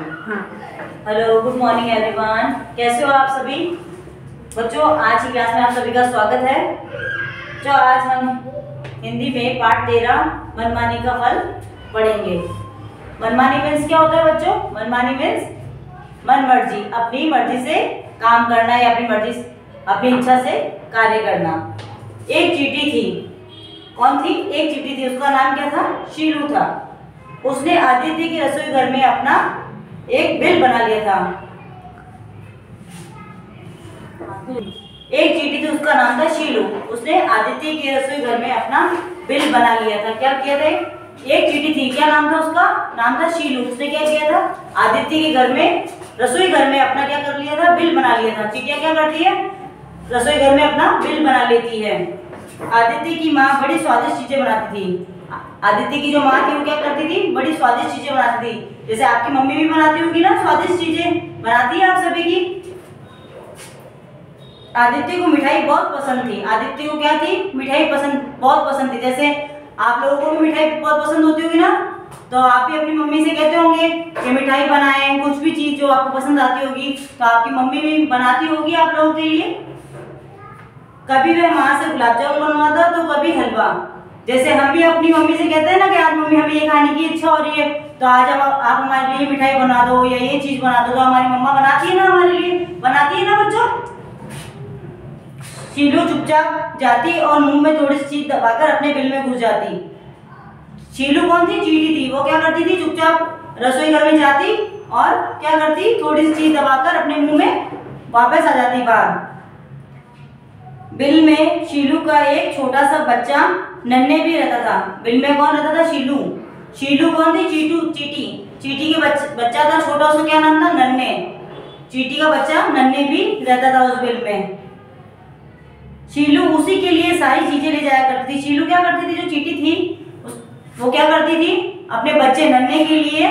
हाँ। Hello, good morning everyone. कैसे हो आप सभी बच्चों? आज की क्लास में आप सभी का स्वागत है। जो आज हम हिंदी में पाठ 13 मनमानी का फल पढ़ेंगे। मनमानी मीन्स क्या होता है बच्चों? मनमानी मीन्स मन मर्जी, अपनी मर्जी से काम करना या अपनी मर्जी, अपनी इच्छा से कार्य करना। एक चींटी थी। कौन थी? एक चींटी थी। उसका नाम क्या था? शीलू था। उसने आदित्य के रसोई घर में अपना एक बिल बना लिया था। एक चींटी थी, उसका नाम था शीलू। उसने आदित्य के रसोई घर में अपना बिल बना लिया था। क्या किया था? एक चींटी थी, क्या नाम था उसका? नाम था शीलू। उसने क्या किया था? आदित्य के घर में, रसोई घर में अपना क्या कर लिया था? बिल बना लिया था। चींटियां क्या करती है? रसोई घर में अपना बिल बना लेती है। आदित्य की माँ बड़ी स्वादिष्ट चीजें बनाती थी। आदित्य की जो माँ थी वो क्या करती थी? बड़ी स्वादिष्ट चीजें बनाती थी। जैसे आपकी मम्मी भी बनाती होगी ना, स्वादिष्ट चीजें बनाती है आप सभी की। आदित्य को मिठाई बहुत पसंद थी। आदित्य को क्या थी? मिठाई बहुत पसंद थी। जैसे आप लोगों को भी मिठाई बहुत पसंद होती होगी ना, तो आप भी अपनी मम्मी से कहते होंगे कि मिठाई बनाएं। कुछ भी चीज जो आपको पसंद आती होगी तो आपकी मम्मी भी बनाती होगी आप लोगों के लिए। कभी वह माँ से गुलाब जामुन बनवाता तो कभी हलवा। जैसे हम भी अपनी मम्मी से कहते हैं ना कि आज मम्मी हमें ये खाने की इच्छा हो रही है, तो आज आप हमारे लिए मिठाई बना दो या ये चीज बना दो। तो हमारी मम्मा बनाती है ना, हमारे लिए बनाती है ना बच्चों। शीलू चुपचाप जाती और मुंह में थोड़ी सी चीज दबाकर अपने बिल में घुस जाती। शीलू कौन थी? चींटी थी। वो क्या करती थी? चुपचाप रसोई घर में जाती और क्या करती? थोड़ी सी चीज दबाकर अपने मुंह में वापस आ जाती बाहर। बिल में शीलू का एक छोटा सा बच्चा नन्हे भी रहता था। बिल में कौन रहता था? शीलू। शीलू कौन थी? चींटी। चींटी के बच्चा था छोटा, उसका क्या नाम था? नन्हे। चींटी का बच्चा नन्हे भी रहता था उस बिल में। शीलू उसी के लिए सारी चीजें ले जाया करती थी। शीलू क्या करती थी? जो चींटी थी वो क्या करती थी? अपने बच्चे नन्हे के लिए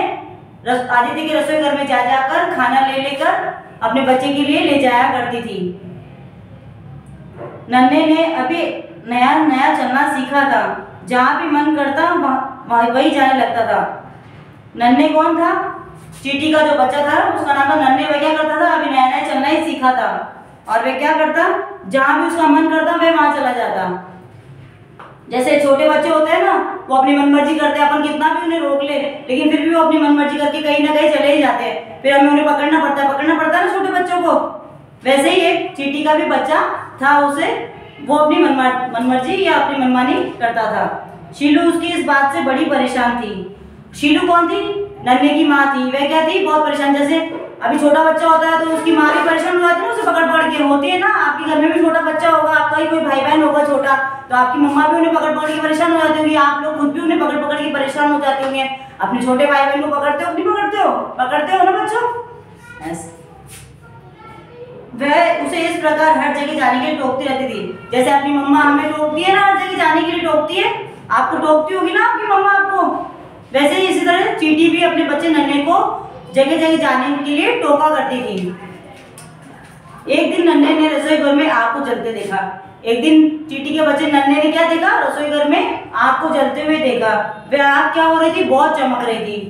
आदित्य के रसोई घर में जा जाकर खाना ले लेकर अपने बच्चे के लिए ले जाया करती थी। नन्हे ने अभी नया नया चलना सीखा था। जहाँ भी मन करता वही जाने लगता था। नन्हे कौन था? चींटी का जो बच्चा था उसका नाम था नन्हे। वह क्या करता था? अभी नया नया चलना ही सीखा था और वह क्या करता? जहाँ भी उसका मन करता वह वहां चला जाता। जैसे छोटे बच्चे होते हैं ना, वो अपनी मनमर्जी करते हैं। अपन कितना भी उन्हें रोक ले लेकिन फिर भी वो अपनी मनमर्जी करके कहीं ना कहीं चले ही जाते हैं। फिर हमें उन्हें पकड़ना पड़ता है ना छोटे बच्चों को। वैसे ही एक चींटी का भी बच्चा था, उसे वो अपनी मनमर्जी या अपनी मनमानी करता था। शीलू उसकी इस बात से बड़ी परेशान थी। शीलू कौन थी? नन्हे की माँ थी। वह क्या थी? बहुत परेशान। जैसे अभी छोटा बच्चा होता है तो उसकी माँ भी परेशान हो जाती है ना, उसे पकड़ पकड़ के। होती है ना, आपके घर में भी छोटा बच्चा होगा, आपका ही कोई भाई बहन होगा छोटा, तो आपकी मम्मा भी उन्हें पकड़ पकड़ के परेशान हो जाती होगी। आप लोग खुद भी उन्हें पकड़ पकड़ के परेशान हो जाते होंगे। अपने छोटे भाई बहन को पकड़ते हो? नहीं पकड़ते हो? पकड़ते हो ना बच्चों। वह उसे इस प्रकार हर जगह जाने के लिए टोकती रहती थी। जैसे अपनी मम्मा हमें टोकती है ना, हर जगह जाने के लिए टोकती है। आपको टोकती होगी ना आपकी मम्मा आपको। वैसे ही इसी तरह चींटी भी अपने बच्चे नन्हे को जगह जगह जाने के लिए टोका करती थी। एक दिन नन्हे ने रसोई घर में आग को जलते देखा। एक दिन चींटी के बच्चे नन्हे ने क्या देखा? रसोई घर में आग को जलते हुए देखा। वह आग क्या हो रही थी? बहुत चमक रही थी।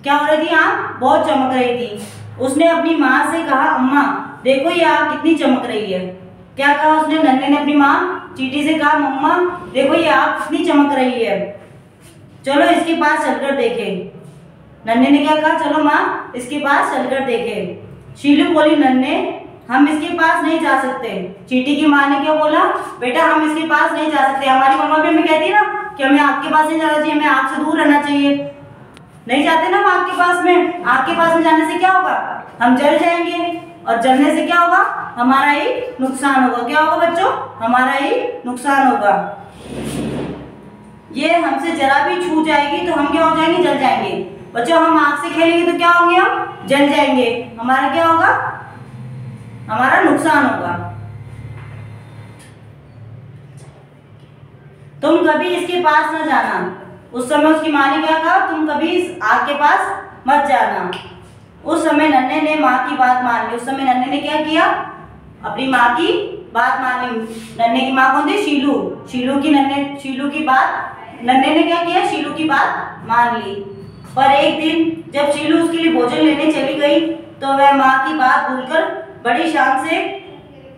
क्या हो रही थी? आग बहुत चमक रही थी। उसने अपनी माँ से कहा, अम्मा देखो ये आग कितनी चमक रही है। क्या कहा उसने? नन्हे ने अपनी माँ चींटी से कहा, मम्मा देखो ये आग कितनी चमक रही है, चलो इसके पास चलकर देखें। नन्हे ने क्या कहा? चलो माँ इसके पास चलकर देखें। शीलू बोली, नन्हे हम इसके पास नहीं जा सकते। चींटी की माँ ने क्या बोला? बेटा हम इसके पास नहीं जा सकते। हमारी मम्मा भी हमें कहती है ना कि हमें आग के पास नहीं जाना चाहिए, हमें आग से दूर रहना चाहिए। नहीं जाते ना हम आग के पास में। आग के पास में जाने से क्या होगा? हम जल जाएंगे और जलने से क्या होगा? हमारा ही नुकसान होगा। क्या होगा बच्चों? हमारा ही नुकसान होगा। ये हमसे जरा भी छू जाएगी तो हम क्या हो जाएंगे? जल जाएंगे। बच्चों हम आग से खेलेंगे तो क्या होंगे? हम जल जाएंगे। हमारा क्या होगा? हमारा नुकसान होगा। तुम कभी इसके पास न जाना। उस समय उसकी माँ ने क्या कहा? तुम कभी इस आग के पास मत जाना। उस समय नन्हे ने माँ की बात मान ली। उस समय नन्हे ने क्या किया? अपनी माँ की बात मान ली। नन्हे की माँ कौन थी? शीलू। शीलू की बात नन्हे ने क्या किया? शीलू की बात मान ली। पर एक दिन जब शीलू उसके लिए भोजन लेने चली गई तो वह माँ की बात भूलकर बड़ी शान से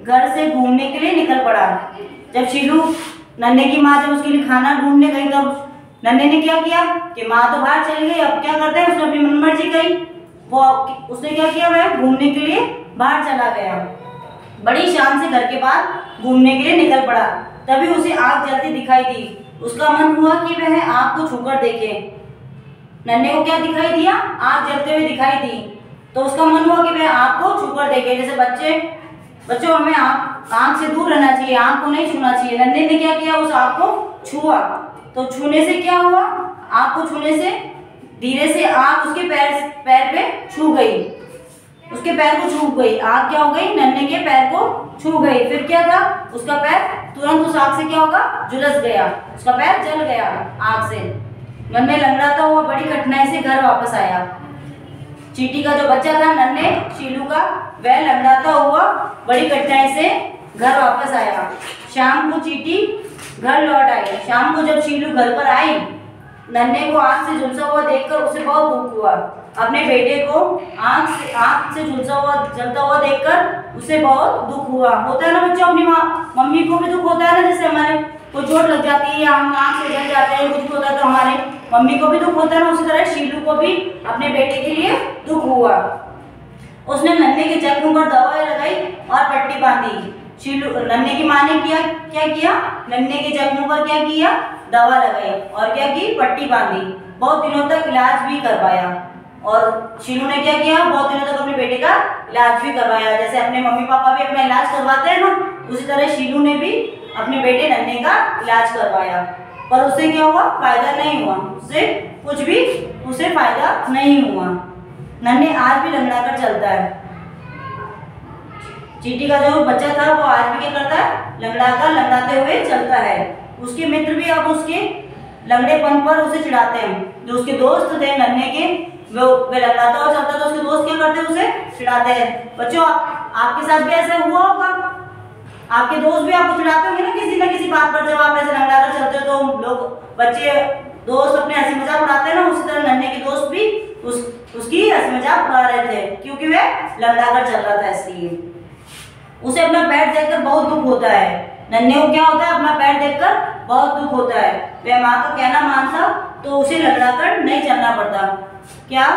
घर से घूमने के लिए निकल पड़ा। जब शीलू नन्हे की माँ जब उसके लिए खाना ढूंढने गई तब नन्हे ने क्या किया कि माँ तो बाहर चली गई, अब क्या करते हैं, उसने अपनी मनमर्जी करी। वो उसने क्या किया, वह घूमने के लिए बाहर चला गया, बड़ी शान से घर के बाहर घूमने के लिए निकल पड़ा। तभी उसे आग जलती दिखाई दी। उसका मन हुआ कि वह आग को छूकर देखे। नन्हे को क्या दिखाई दिया, आग जलते हुए दिखाई दी, तो उसका मन हुआ कि वह आग को छूकर देखे। जैसे बच्चों हमें आग से दूर रहना चाहिए, आग को नहीं छूना चाहिए। नन्हे ने क्या किया, उस आग को छुआ, तो छूने से क्या हुआ, आग को छूने से धीरे से आग उसके पैर पे छू गई, उसके पैर को छू गई। आग क्या हो गई, नन्हे के पैर को छू गई। फिर क्या था, उसका पैर तुरंत उस आग से क्या होगा, झुलस गया, उसका पैर जल गया आग से। नन्हे लंगड़ाता हुआ बड़ी कठिनाई से घर वापस आया। चींटी का जो बच्चा था नन्हे शीलू का, वह लंगड़ाता हुआ बड़ी कठिनाई से घर वापस आया। शाम को चींटी घर लौट आई। शाम को जब शीलू घर पर आई, नन्हे को आग से झुलसा हुआ देखकर उसे बहुत दुख हुआ। अपने बेटे को आग से झुलसा हुआ जलता हुआ देखकर उसे बहुत दुख हुआ। होता है ना बच्चों, अपनी मम्मी को भी दुख होता है ना, जैसे हमारे को चोट लग जाती है या हम आग से जल जाते हैं, कुछ होता है तो हमारे मम्मी को भी दुख होता है ना, उसी तरह शीलू को भी अपने बेटे के लिए दुख हुआ। उसने नन्हे के जख्म पर दवाई लगाई और पट्टी बांधी। नन्हे की माँ ने क्या किया, नन्हे के जख्म पर क्या किया, दवा लगाई और क्या की, पट्टी बांधी। बहुत दिनों तक इलाज भी करवाया। और शीलू ने क्या किया, बहुत दिनों तक अपने बेटे का इलाज भी करवाया। जैसे अपने मम्मी पापा भी अपना इलाज करवाते हैं ना, उसी तरह शीलू ने भी अपने बेटे नन्हे का इलाज करवाया। पर उससे क्या हुआ, फायदा नहीं हुआ, उससे कुछ भी उसे फायदा नहीं हुआ। नन्हे आज भी लंगड़ा कर चलता है। चींटी का जो बच्चा था वो आज भी क्या करता है, लंगड़ाते हुए चलता है। उसके मित्र भी अब उसके लंगड़ेपन पर उसे चिढ़ाते हैं। जो उसके दोस्त थे नन्हे के, वे लंगड़ाता हुआ चलता था, उसके दोस्त क्या करते हैं, उसे चिढ़ाते हैं। बच्चों आपके साथ भी ऐसा हुआ होगा, आपके दोस्त भी आपको चिढ़ाते होंगे ना किसी बात पर। जब आप ऐसे लंगड़ा कर चलते हो तो लोग बच्चे दोस्त अपने हंसी मजाक उड़ाते हैं ना, उसी तरह नन्हे के दोस्त भी उसकी हंसी मजाक उड़ा रहे थे, क्योंकि वह लंगड़ा कर चल रहा था। इसलिए उसे अपना पैर देखकर बहुत दुख होता है। नन्हे को क्या होता है, अपना पैर देखकर बहुत दुख होता है। वह माँ का कहना मानता तो उसे लंगड़ा कर नहीं चलना पड़ता। क्या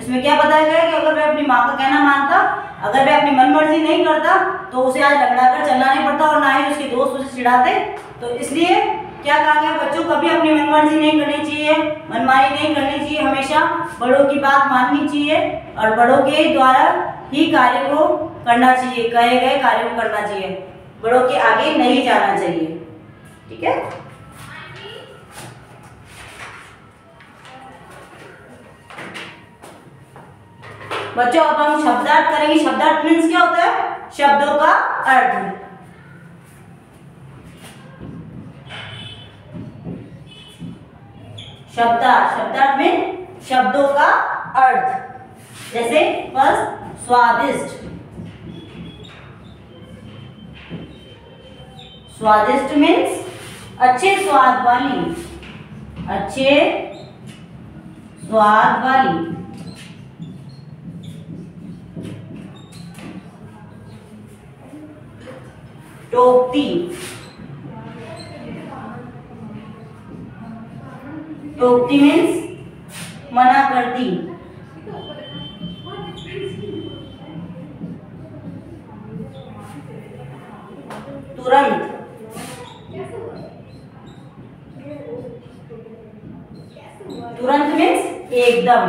इसमें क्या बताया गया कि अगर वह अपनी माँ का कहना मानता, अगर वह अपनी मनमर्जी नहीं करता तो उसे आज लंगड़ा कर चलना नहीं पड़ता और ना ही उसके दोस्त उसे चिढ़ाते। तो इसलिए क्या कहा गया, बच्चों कभी अपनी मनमर्जी नहीं करनी चाहिए, मनमानी नहीं करनी चाहिए, हमेशा बड़ों की बात माननी चाहिए और बड़ों के द्वारा ही कार्य को करना चाहिए, कहे गए कार्य को करना चाहिए, बड़ों के आगे नहीं जाना चाहिए। ठीक है। बच्चों अब हम शब्दार्थ करेंगे। शब्दार्थ मीन्स क्या होता है, शब्दों का अर्थ। शब्दार्थ में शब्दों का अर्थ। जैसे फर्स्ट स्वादिष्ट। स्वादिष्ट मीन्स अच्छे स्वाद वाली, अच्छे स्वाद वाली। टोकती। टोकती मीन्स मना करती। तुरंत। तुरंत मीन्स एकदम।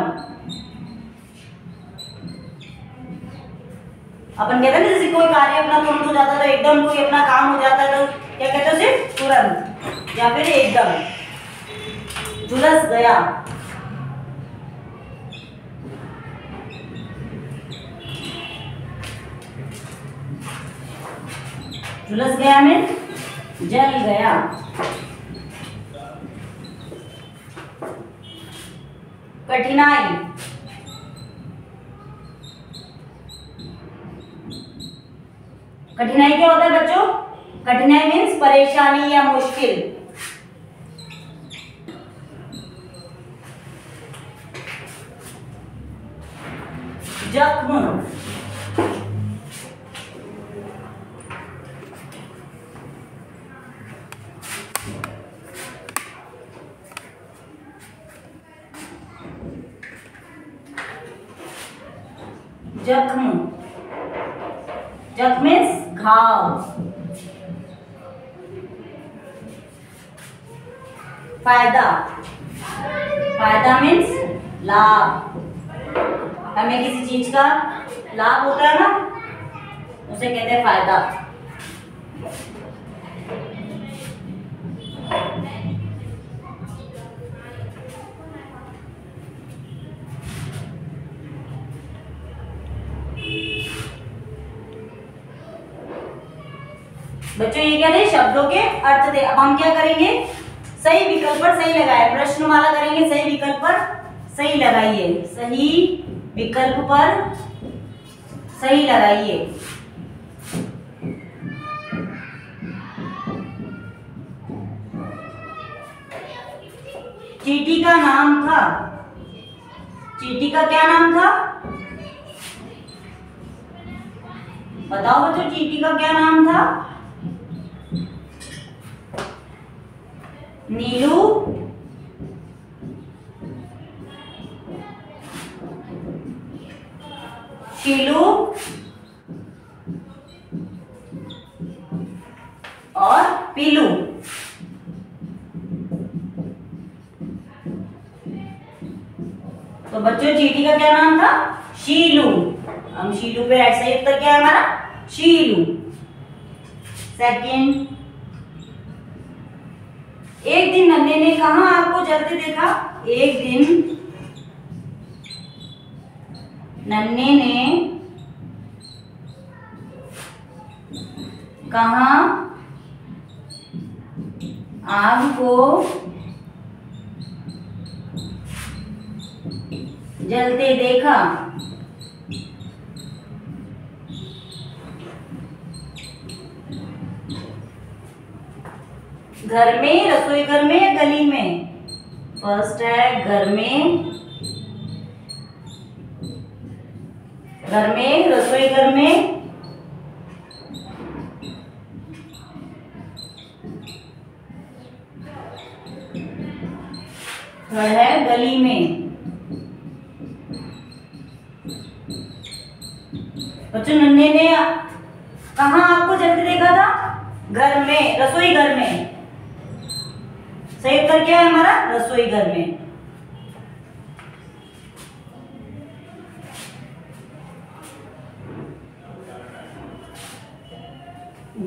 अपन कहते हैं ना, जैसे कोई कार्य अपना तुरंत हो जाता है तो एकदम कोई अपना काम हो जाता है तो क्या कहते हैं उसे, तुरंत या फिर एकदम। झुलस गया। झुलस गया में जल गया। कठिनाई। कठिनाई क्या होता है बच्चों, कठिनाई मीन्स परेशानी या मुश्किल। जख्म, जख्म, जख्म मीन्स घाव। फायदा, फायदा मीन्स लाभ। हमें किसी चीज का लाभ होता है ना, उसे कहते हैं फायदा। बच्चों ये क्या थे, शब्दों के अर्थ थे। अब हम क्या करेंगे, सही विकल्प पर सही लगाए, प्रश्नमाला करेंगे। सही विकल्प पर सही लगाइए, सही विकल्प पर सही लगाइए। चींटी का नाम था, चींटी का क्या नाम था, बताओ बच्चों, चींटी का क्या नाम था? नीलू, शीलू और पीलू। तो बच्चों चींटी का क्या नाम था? शीलू। हम शीलू पे राइट सही उत्तर क्या है हमारा? शीलू। सेकंड, एक दिन नन्हे ने कहा आपको जलते देखा? एक दिन नन्हे ने कहा आग को जलते देखा। घर में, रसोई घर में या गली में? फर्स्ट है घर में, घर में, रसोई घर में, थर्ड है गली में। बच्चों नन्हे ने कहाँ आपको जलते देखा था? घर में, रसोई घर में। सही उत्तर क्या है हमारा? रसोई घर में।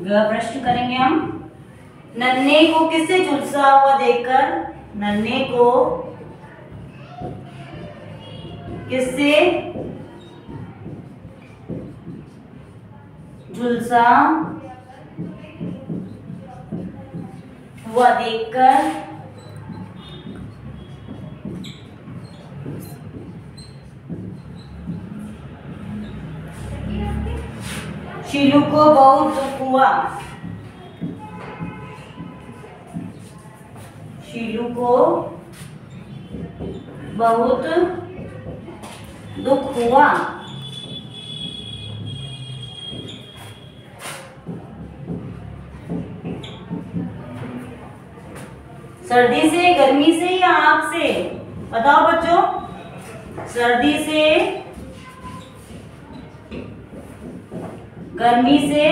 प्रश्न करेंगे हम, नन्हे को किससे झुलसा हुआ देखकर, नन्हे को किससे झुलसा हुआ देखकर शीलू को बहुत दुख हुआ। शीलू को बहुत दुख हुआ। सर्दी से, गर्मी से या आग से? बताओ बच्चों, सर्दी से, गर्मी से,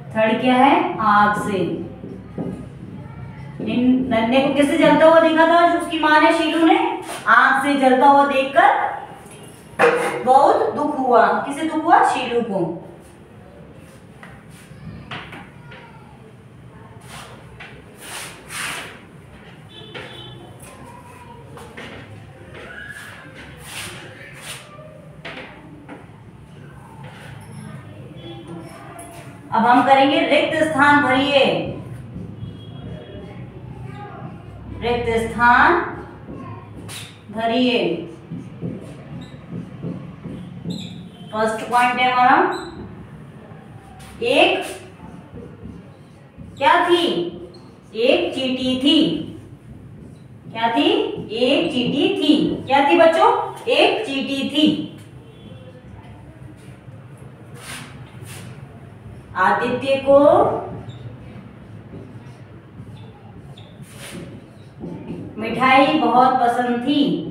थर्ड क्या है? आग से। नन्हे को किससे जलता हुआ देखा था? उसकी माँ ने, शीलू ने आग से जलता हुआ देखकर बहुत दुख हुआ। किसे दुख हुआ? शीलू को। अब हम करेंगे रिक्त स्थान भरिए। रिक्त स्थान भरिए। फर्स्ट पॉइंट है हमारा, एक क्या थी? एक चींटी थी। क्या थी? एक चींटी थी। क्या थी बच्चों? एक चींटी थी। आदित्य को मिठाई बहुत पसंद थी।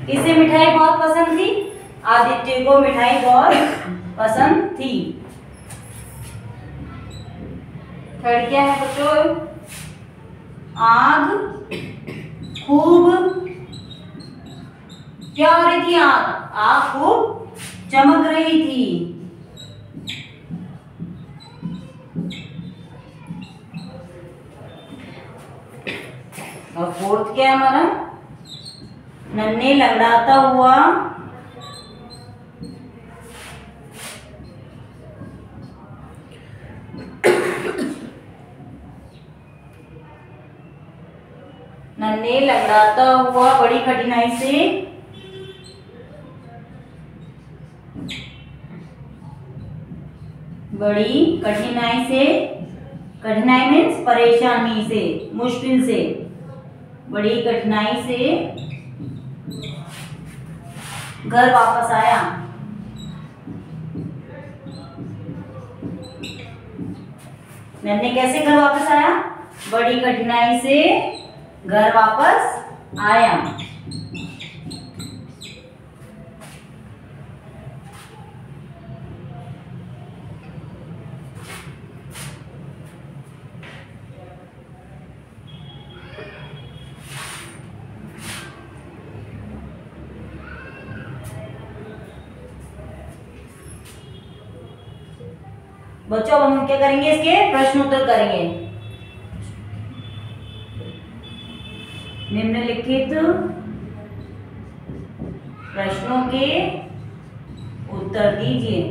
किसे मिठाई बहुत पसंद थी? आदित्य को मिठाई बहुत पसंद थी। थर्ड क्या है बच्चों? आग खूब, क्या हो रही थी? आग खूब चमक रही थी। और फोर्थ क्या है हमारा? नन्हे लंगड़ाता हुआ नन्हे लंगड़ाता हुआ बड़ी कठिनाई से, कठिनाई मीन्स परेशानी से, मुश्किल से, बड़ी कठिनाई से घर वापस आया। नन्हे कैसे घर वापस आया? बड़ी कठिनाई से घर वापस आया। बच्चों अब हम क्या करेंगे? इसके प्रश्न उत्तर करेंगे। निम्नलिखित प्रश्नों के उत्तर दीजिए।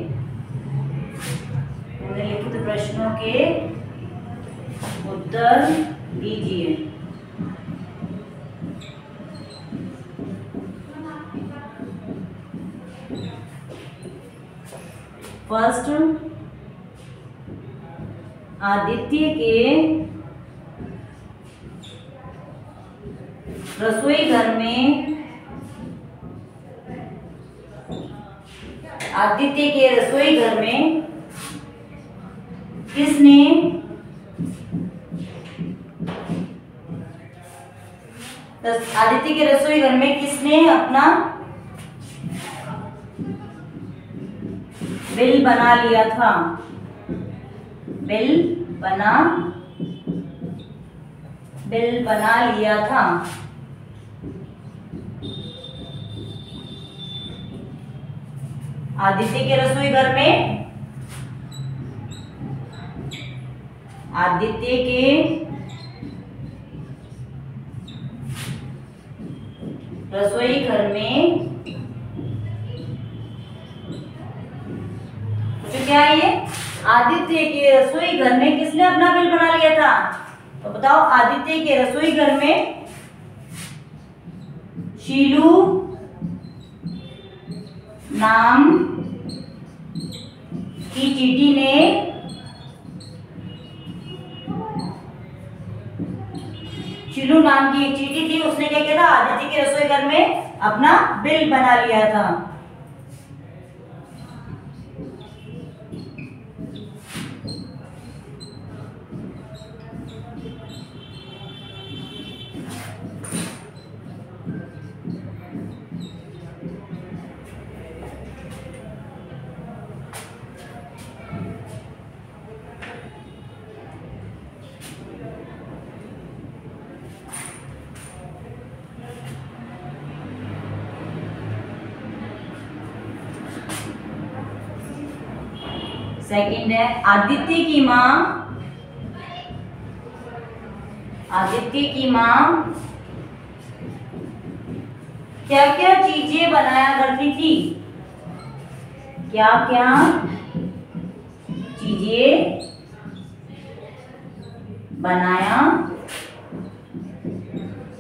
निम्नलिखित प्रश्नों के उत्तर दीजिए। फर्स्ट, आदित्य के रसोई घर में किसने अपना बिल बना लिया था? बिल बना लिया था। आदित्य के रसोई घर में तो क्या है ये? आदित्य के रसोई घर में किसने अपना बिल बना लिया था? तो बताओ, आदित्य के रसोई घर में शीलू नाम की चींटी थी, उसने क्या किया था? आदित्य के रसोई घर में अपना बिल बना लिया था। सेकंड है, आदित्य की माँ क्या क्या चीजें बनाया करती थी? क्या क्या चीजें बनाया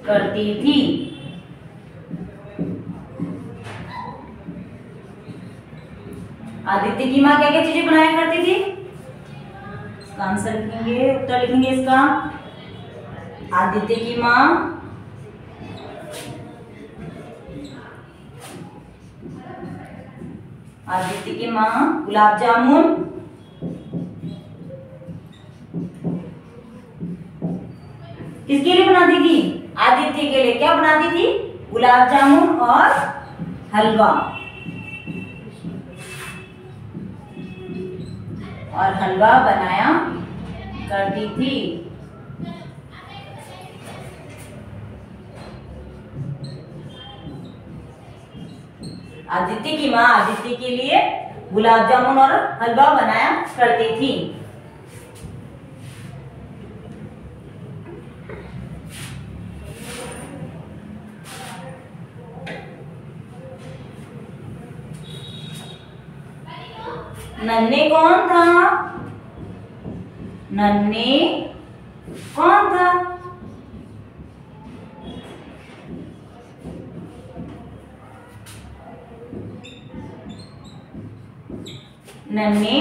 करती थी? आदित्य की माँ क्या क्या चीजें बनाया करती थी? इसका आंसर लिखेंगे, उत्तर लिखेंगे इसका। आदित्य की माँ गुलाब जामुन किसके लिए बनाती थी? आदित्य के लिए। क्या बनाती थी? गुलाब जामुन और हलवा। और हलवा बनाया करती थी। आदित्य की माँ आदित्य के लिए गुलाब जामुन और हलवा बनाया करती थी। नन्हे कौन था? नन्हे कौन था? नन्हे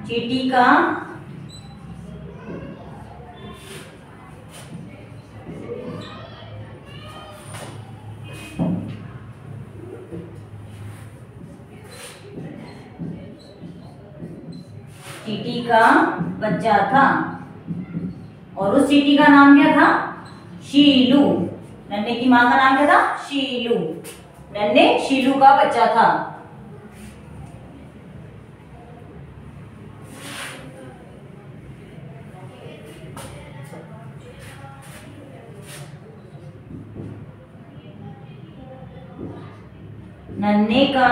चींटी का बच्चा था। और उस चींटी का नाम क्या था? शीलू। नन्हे की माँ का नाम क्या था? शीलू। नन्हे शीलू का बच्चा था। नन्हे का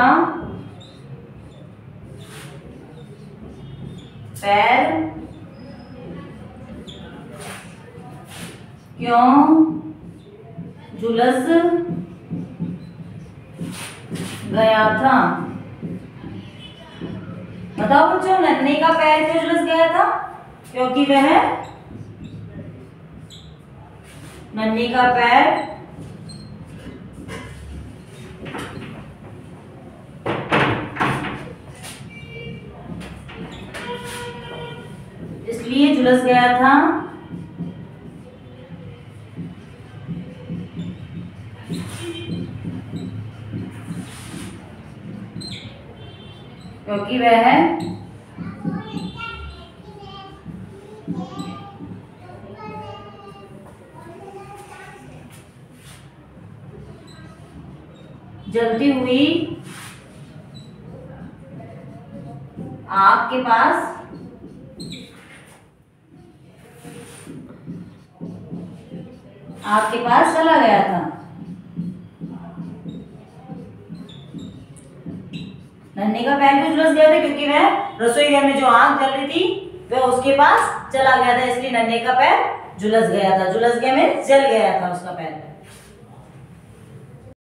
पैर क्यों झुलस गया था? बताओ बच्चों, नन्हे का पैर क्यों झुलस गया था? क्योंकि वह नन्हे का पैर इसलिए झुलस गया था क्योंकि वह जलती हुई आग के पास चला गया था। नन्हे का पैर क्यों झुलस गया था? क्योंकि वह रसोई घर में जो आग जल रही थी वह उसके पास चला गया था, इसलिए नन्हे का पैर झुलस गया था। झुलस गया में जल गया था उसका पैर।